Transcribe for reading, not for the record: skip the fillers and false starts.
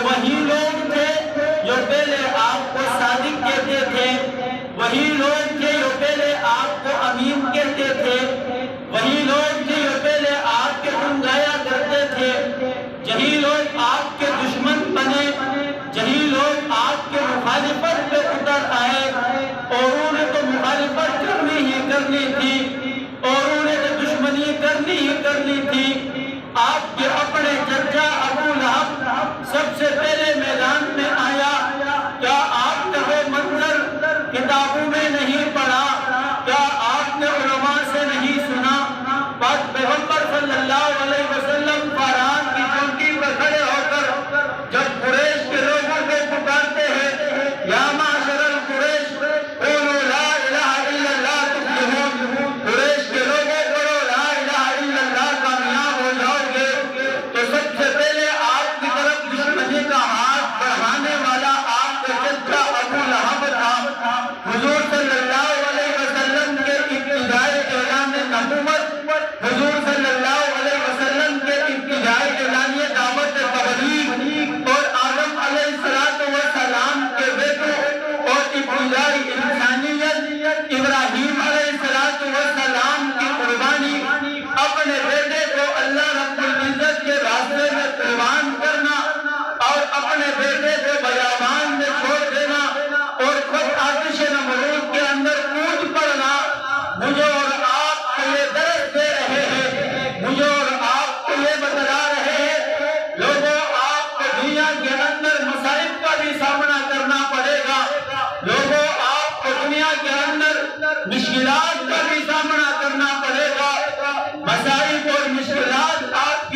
وہی لوگ تھے جو پہلے آپ کو صادق کہتے تھے، وہی لوگ تھے جو پہلے آپ کو امین کہتے تھے، وہی لوگ تھے جو پہلے آپ کے سمجھایا کرتے تھے، یہی لوگ آپ کے دشمن بنے، یہی لوگ آپ کے مخالفت پہ اتر آئے، اور انہیں تو مخالفت کرنی ہی کرنی تھی، اور انہیں تو دشمنی کرنی ہی کرنی تھی۔ آپ کے اپنے